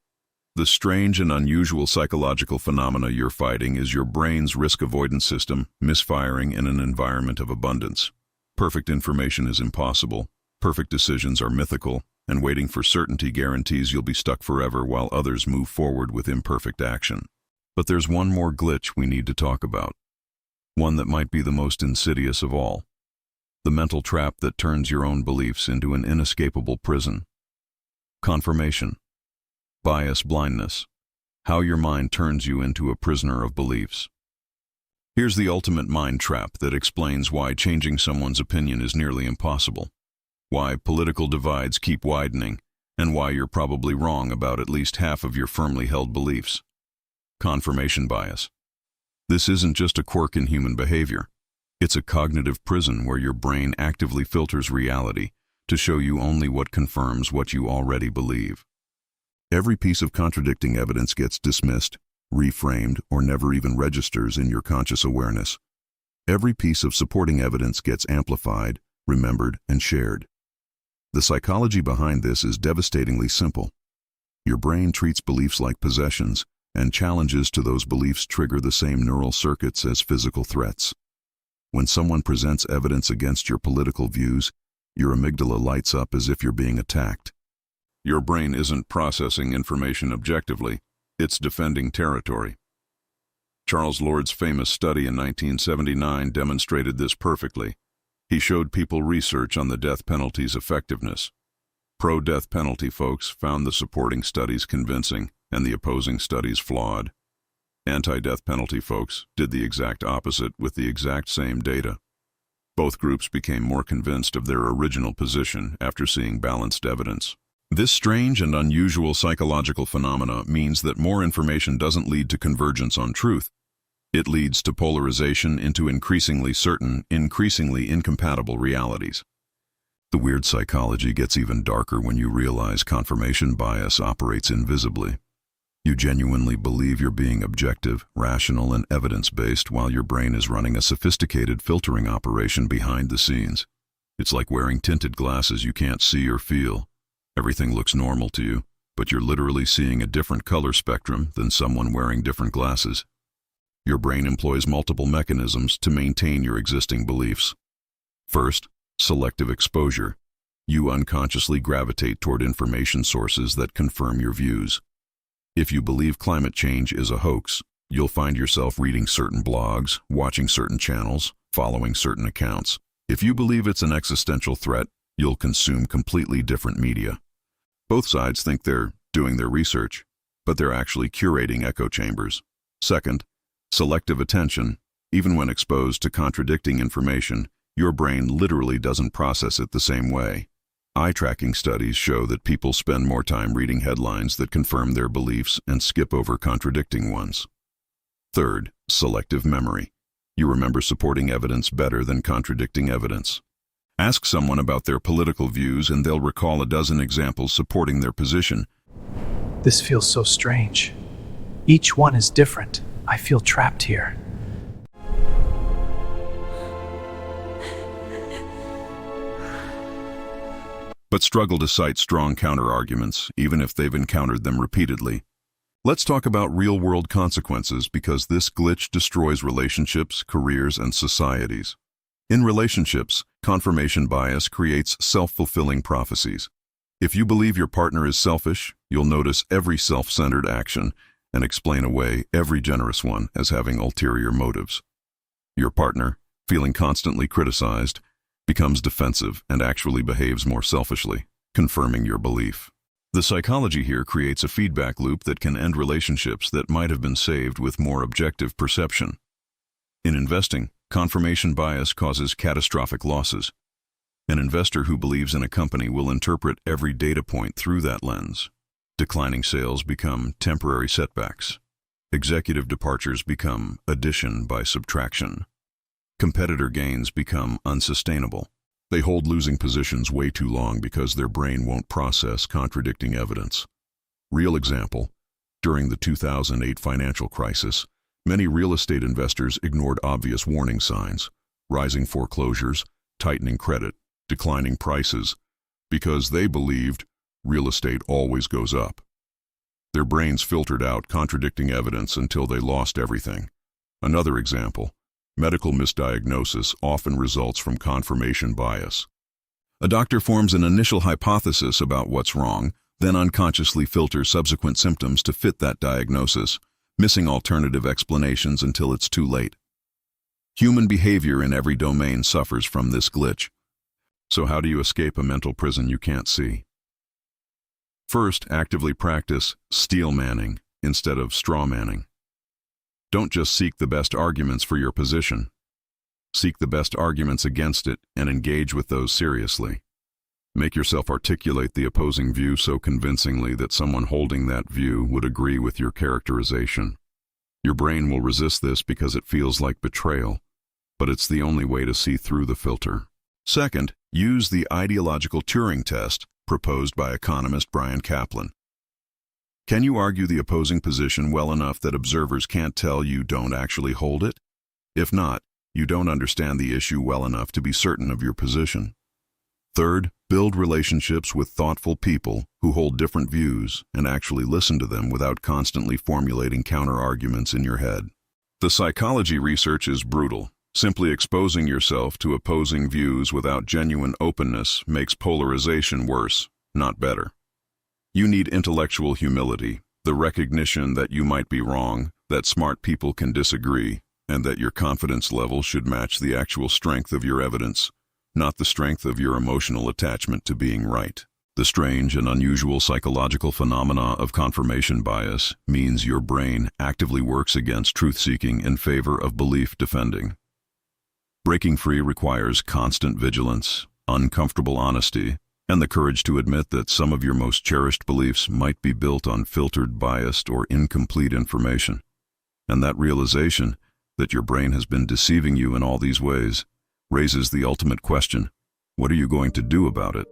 The strange and unusual psychological phenomena you're fighting is your brain's risk avoidance system misfiring in an environment of abundance. Perfect information is impossible, perfect decisions are mythical, and waiting for certainty guarantees you'll be stuck forever while others move forward with imperfect action. But there's one more glitch we need to talk about. One that might be the most insidious of all. The mental trap that turns your own beliefs into an inescapable prison. Confirmation. Bias blindness. How your mind turns you into a prisoner of beliefs. Here's the ultimate mind trap that explains why changing someone's opinion is nearly impossible, why political divides keep widening, and why you're probably wrong about at least half of your firmly held beliefs. Confirmation bias. This isn't just a quirk in human behavior. It's a cognitive prison where your brain actively filters reality to show you only what confirms what you already believe. Every piece of contradicting evidence gets dismissed, reframed, or never even registers in your conscious awareness. Every piece of supporting evidence gets amplified, remembered, and shared. The psychology behind this is devastatingly simple. Your brain treats beliefs like possessions, and challenges to those beliefs trigger the same neural circuits as physical threats. When someone presents evidence against your political views, your amygdala lights up as if you're being attacked. Your brain isn't processing information objectively, it's defending territory. Charles Lord's famous study in 1979 demonstrated this perfectly. He showed people research on the death penalty's effectiveness. Pro-death penalty folks found the supporting studies convincing and the opposing studies flawed. Anti-death penalty folks did the exact opposite with the exact same data. Both groups became more convinced of their original position after seeing balanced evidence. This strange and unusual psychological phenomena means that more information doesn't lead to convergence on truth. It leads to polarization into increasingly certain, increasingly incompatible realities. The weird psychology gets even darker when you realize confirmation bias operates invisibly. You genuinely believe you're being objective, rational, and evidence-based while your brain is running a sophisticated filtering operation behind the scenes. It's like wearing tinted glasses you can't see or feel. Everything looks normal to you, but you're literally seeing a different color spectrum than someone wearing different glasses. Your brain employs multiple mechanisms to maintain your existing beliefs. First, selective exposure. You unconsciously gravitate toward information sources that confirm your views. If you believe climate change is a hoax, you'll find yourself reading certain blogs, watching certain channels, following certain accounts. If you believe it's an existential threat, you'll consume completely different media. Both sides think they're doing their research, but they're actually curating echo chambers. Second, selective attention. Even when exposed to contradicting information, your brain literally doesn't process it the same way. Eye-tracking studies show that people spend more time reading headlines that confirm their beliefs and skip over contradicting ones. Third, selective memory. You remember supporting evidence better than contradicting evidence. Ask someone about their political views and they'll recall a dozen examples supporting their position. This feels so strange. Each one is different. I feel trapped here. But struggle to cite strong counter-arguments, even if they've encountered them repeatedly. Let's talk about real-world consequences because this glitch destroys relationships, careers, and societies. In relationships, confirmation bias creates self-fulfilling prophecies. If you believe your partner is selfish, you'll notice every self-centered action and explain away every generous one as having ulterior motives. Your partner, feeling constantly criticized, becomes defensive and actually behaves more selfishly, confirming your belief. The psychology here creates a feedback loop that can end relationships that might have been saved with more objective perception. In investing, confirmation bias causes catastrophic losses. An investor who believes in a company will interpret every data point through that lens. Declining sales become temporary setbacks. Executive departures become addition by subtraction. Competitor gains become unsustainable. They hold losing positions way too long because their brain won't process contradicting evidence. Real example, during the 2008 financial crisis, many real estate investors ignored obvious warning signs, rising foreclosures, tightening credit, declining prices, because they believed real estate always goes up. Their brains filtered out contradicting evidence until they lost everything. Another example, medical misdiagnosis often results from confirmation bias. A doctor forms an initial hypothesis about what's wrong, then unconsciously filters subsequent symptoms to fit that diagnosis, missing alternative explanations until it's too late. Human behavior in every domain suffers from this glitch. So how do you escape a mental prison you can't see? First, actively practice steel manning instead of straw manning. Don't just seek the best arguments for your position. Seek the best arguments against it and engage with those seriously. Make yourself articulate the opposing view so convincingly that someone holding that view would agree with your characterization. Your brain will resist this because it feels like betrayal, but it's the only way to see through the filter. Second, use the ideological Turing test proposed by economist Bryan Caplan. Can you argue the opposing position well enough that observers can't tell you don't actually hold it? If not, you don't understand the issue well enough to be certain of your position. Third, build relationships with thoughtful people who hold different views and actually listen to them without constantly formulating counter-arguments in your head. The psychology research is brutal. Simply exposing yourself to opposing views without genuine openness makes polarization worse, not better. You need intellectual humility, the recognition that you might be wrong, that smart people can disagree, and that your confidence level should match the actual strength of your evidence, not the strength of your emotional attachment to being right. The strange and unusual psychological phenomena of confirmation bias means your brain actively works against truth-seeking in favor of belief-defending. Breaking free requires constant vigilance, uncomfortable honesty, and the courage to admit that some of your most cherished beliefs might be built on filtered, biased, or incomplete information. And that realization that your brain has been deceiving you in all these ways raises the ultimate question: what are you going to do about it?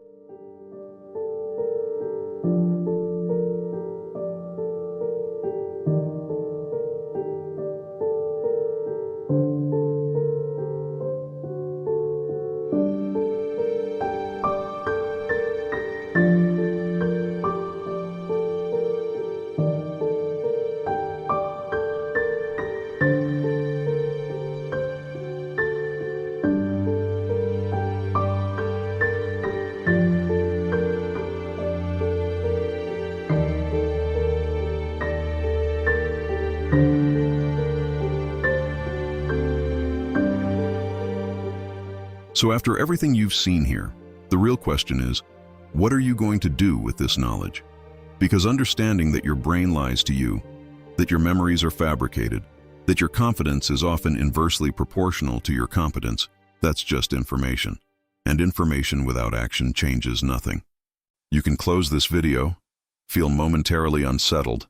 So after everything you've seen here, the real question is, what are you going to do with this knowledge? Because understanding that your brain lies to you, that your memories are fabricated, that your confidence is often inversely proportional to your competence, that's just information. And information without action changes nothing. You can close this video, feel momentarily unsettled,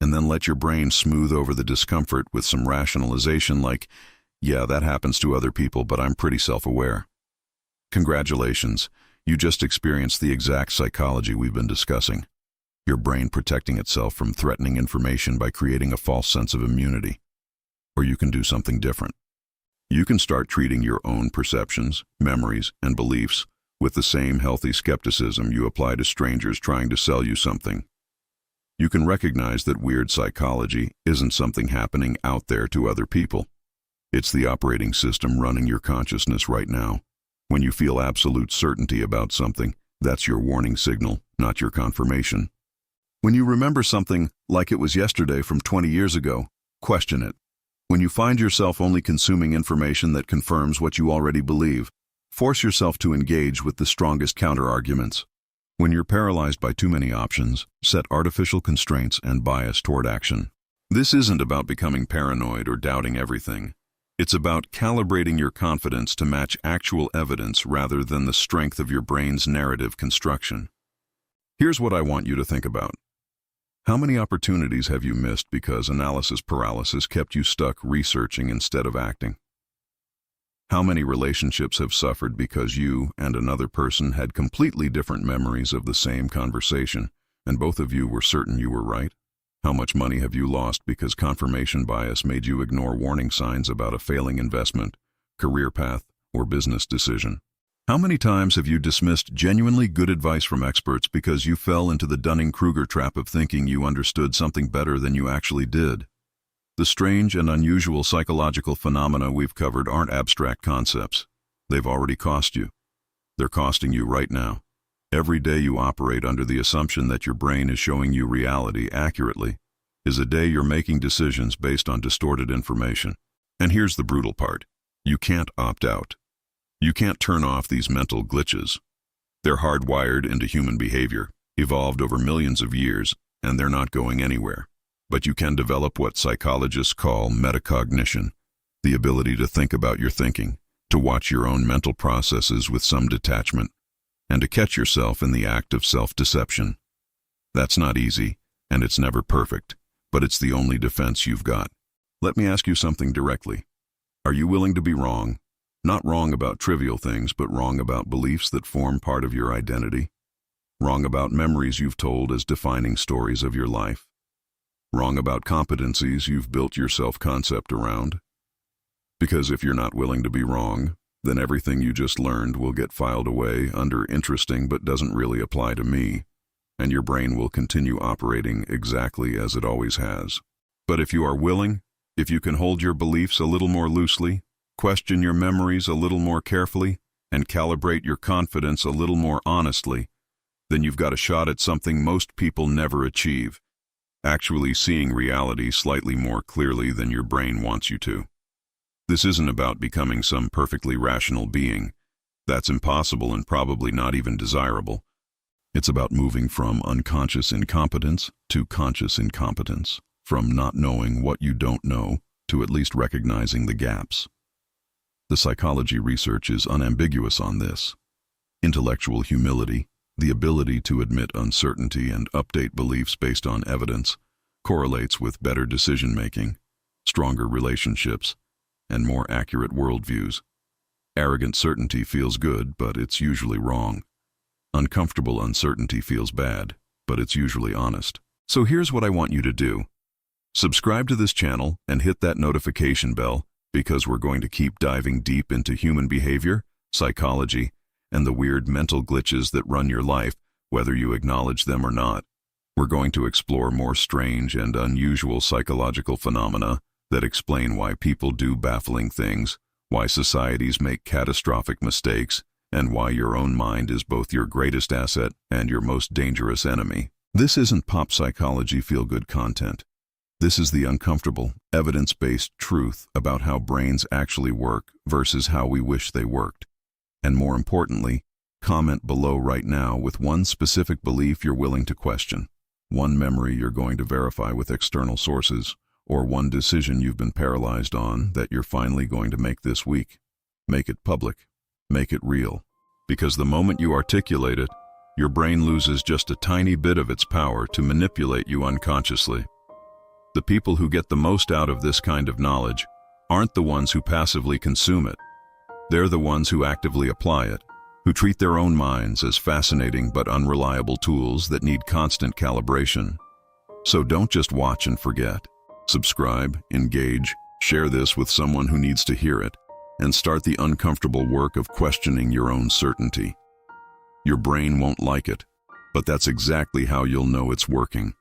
and then let your brain smooth over the discomfort with some rationalization like, yeah, that happens to other people, but I'm pretty self-aware. Congratulations, you just experienced the exact psychology we've been discussing. Your brain protecting itself from threatening information by creating a false sense of immunity. Or you can do something different. You can start treating your own perceptions, memories, and beliefs with the same healthy skepticism you apply to strangers trying to sell you something. You can recognize that weird psychology isn't something happening out there to other people. It's the operating system running your consciousness right now. When you feel absolute certainty about something, that's your warning signal, not your confirmation. When you remember something like it was yesterday from 20 years ago, question it. When you find yourself only consuming information that confirms what you already believe, force yourself to engage with the strongest counter-arguments. When you're paralyzed by too many options, set artificial constraints and bias toward action. This isn't about becoming paranoid or doubting everything. It's about calibrating your confidence to match actual evidence rather than the strength of your brain's narrative construction. Here's what I want you to think about. How many opportunities have you missed because analysis paralysis kept you stuck researching instead of acting? How many relationships have suffered because you and another person had completely different memories of the same conversation, and both of you were certain you were right? How much money have you lost because confirmation bias made you ignore warning signs about a failing investment, career path, or business decision? How many times have you dismissed genuinely good advice from experts because you fell into the Dunning-Kruger trap of thinking you understood something better than you actually did? The strange and unusual psychological phenomena we've covered aren't abstract concepts. They've already cost you. They're costing you right now. Every day you operate under the assumption that your brain is showing you reality accurately is a day you're making decisions based on distorted information. And here's the brutal part. You can't opt out. You can't turn off these mental glitches. They're hardwired into human behavior, evolved over millions of years, and they're not going anywhere. But you can develop what psychologists call metacognition, the ability to think about your thinking, to watch your own mental processes with some detachment, and to catch yourself in the act of self-deception. That's not easy, and it's never perfect, but it's the only defense you've got. Let me ask you something directly. Are you willing to be wrong? Not wrong about trivial things, but wrong about beliefs that form part of your identity? Wrong about memories you've told as defining stories of your life? Wrong about competencies you've built your self-concept around? Because if you're not willing to be wrong, then everything you just learned will get filed away under interesting but doesn't really apply to me, and your brain will continue operating exactly as it always has. But if you are willing, if you can hold your beliefs a little more loosely, question your memories a little more carefully, and calibrate your confidence a little more honestly, then you've got a shot at something most people never achieve, actually seeing reality slightly more clearly than your brain wants you to. This isn't about becoming some perfectly rational being. That's impossible and probably not even desirable. It's about moving from unconscious incompetence to conscious incompetence, from not knowing what you don't know to at least recognizing the gaps. The psychology research is unambiguous on this. Intellectual humility, the ability to admit uncertainty and update beliefs based on evidence, correlates with better decision-making, stronger relationships, and more accurate worldviews. Arrogant certainty feels good, but it's usually wrong. Uncomfortable uncertainty feels bad, but it's usually honest. So here's what I want you to do. Subscribe to this channel and hit that notification bell, because we're going to keep diving deep into human behavior, psychology, and the weird mental glitches that run your life, whether you acknowledge them or not. We're going to explore more strange and unusual psychological phenomena that explain why people do baffling things, why societies make catastrophic mistakes, and why your own mind is both your greatest asset and your most dangerous enemy. This isn't pop psychology feel-good content. This is the uncomfortable, evidence-based truth about how brains actually work versus how we wish they worked. And more importantly, comment below right now with one specific belief you're willing to question, one memory you're going to verify with external sources, or one decision you've been paralyzed on that you're finally going to make this week. Make it public. Make it real. Because the moment you articulate it, your brain loses just a tiny bit of its power to manipulate you unconsciously. The people who get the most out of this kind of knowledge aren't the ones who passively consume it. They're the ones who actively apply it, who treat their own minds as fascinating but unreliable tools that need constant calibration. So don't just watch and forget. Subscribe, engage, share this with someone who needs to hear it, and start the uncomfortable work of questioning your own certainty. Your brain won't like it, but that's exactly how you'll know it's working.